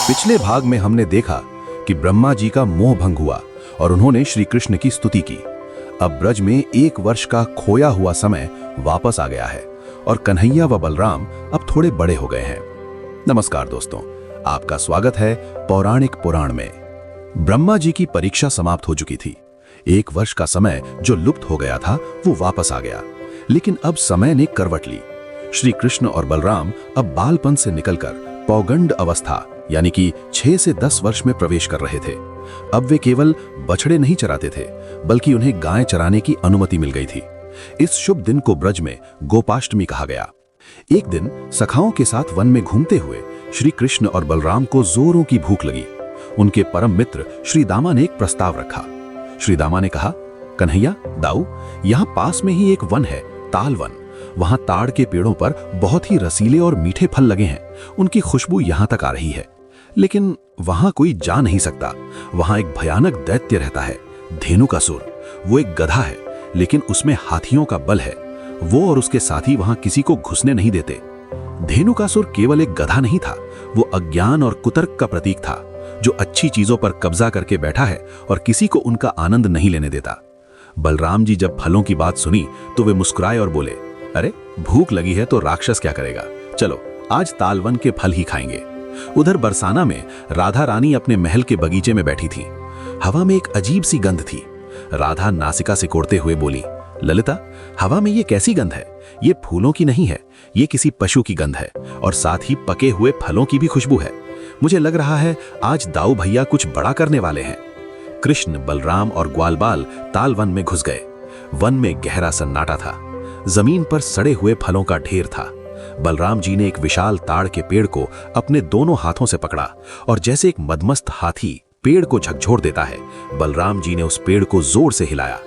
पिछले भाग में हमने देखा कि ब्रह्मा जी का मोह भंग हुआ और उन्होंने श्री कृष्ण की स्तुति की। अब ब्रज में 1 वर्ष का खोया हुआ समय वापस आ गया है और कन्हैया व बलराम अब थोड़े बड़े हो गए हैं। नमस्कार दोस्तों, आपका स्वागत है पौराणिक पुराण में। ब्रह्मा जी की परीक्षा समाप्त हो चुकी थी। 1 वर्ष का समय जो लुप्त हो गया था वो वापस आ गया, लेकिन अब समय ने करवट ली। श्री कृष्ण और बलराम अब बालपन से निकलकर पौगंड अवस्था यानी कि 6 से 10 वर्ष में प्रवेश कर रहे थे। अब वे केवल बछड़े नहीं चराते थे, बल्कि उन्हें गाय चराने की अनुमति मिल गई थी। इस शुभ दिन को ब्रज में गोपाष्टमी कहा गया। एक दिन सखाओं के साथ वन में घूमते हुए श्री कृष्ण और बलराम को जोरों की भूख लगी। उनके परम मित्र श्री दामा ने एक प्रस्ताव रखा। श्री दामा ने कहा, कन्हैया, दाऊ, यहाँ पास में ही एक वन है, ताल वन। वहां ताड़ के पेड़ों पर बहुत ही रसीले और मीठे फल लगे हैं। उनकी खुशबू यहाँ तक आ रही है, लेकिन वहां कोई जा नहीं सकता। वहां एक भयानक दैत्य रहता है, धेनुकासुर। वो एक गधा है, लेकिन उसमें हाथियों का बल है। वो और उसके साथी वहां किसी को घुसने नहीं देते। धेनुकासुर केवल एक गधा नहीं था, वो अज्ञान और कुतर्क का प्रतीक था, जो अच्छी चीजों पर कब्जा करके बैठा है और किसी को उनका आनंद नहीं लेने देता। बलराम जी जब फलों की बात सुनी तो वे मुस्कुराए और बोले, अरे भूख लगी है तो राक्षस क्या करेगा, चलो आज तालवन के फल ही खाएंगे। उधर बरसाना में राधा रानी अपने महल के बगीचे में बैठी थी। हवा में एक अजीब सी गंध थी। राधा नासिका सिकोड़ते हुए बोली, ललिता, हवा में ये कैसी गंध है? ये फूलों की नहीं है, ये किसी पशु की गंध है और साथ ही पके हुए फलों की भी खुशबू है। मुझे लग रहा है आज दाऊ भैया कुछ बड़ा करने वाले हैं। कृष्ण, बलराम और ग्वालबाल तालवन में घुस गए। वन में गहरा सन्नाटा था। जमीन पर सड़े हुए फलों का ढेर था। बलराम जी ने एक विशाल ताड़ के पेड़ को अपने दोनों हाथों से पकड़ा और जैसे एक मदमस्त हाथी पेड़ को झकझोर देता है, बलराम जी ने उस पेड़ को जोर से हिलाया।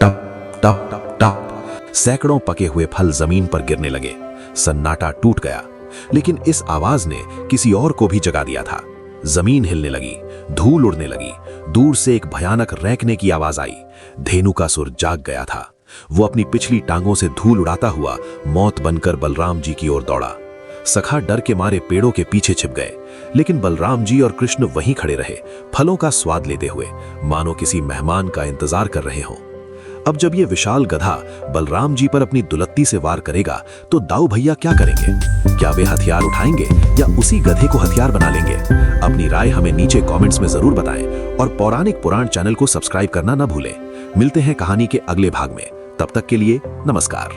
टप टप टप टप सैकड़ों पके हुए फल जमीन पर गिरने लगे। सन्नाटा टूट गया, लेकिन इस आवाज ने किसी और को भी जगा दिया था। जमीन हिलने लगी, धूल उड़ने लगी। दूर से एक भयानक रैंकने की आवाज आई। धेनुकासुर जाग गया था। वो अपनी पिछली टांगों से धूल उड़ाता हुआ मौत बनकर बलराम जी की ओर दौड़ा। सखा डर के मारे पेड़ों के पीछे छिप गए, लेकिन बलराम जी और कृष्ण वहीं खड़े रहे, फलों का स्वाद लेते हुए, मानो किसी मेहमान का इंतजार कर रहे हों। अब जब ये विशाल गधा बलराम जी पर अपनी दुलत्ती से वार करेगा तो दाऊ भैया क्या करेंगे? क्या वे हथियार उठाएंगे या उसी गधे को हथियार बना लेंगे? अपनी राय हमें नीचे कमेंट्स में जरूर बताएं और पौराणिक पुराण चैनल को सब्सक्राइब करना न भूलें। मिलते हैं कहानी के अगले भाग में। तब तक के लिए नमस्कार।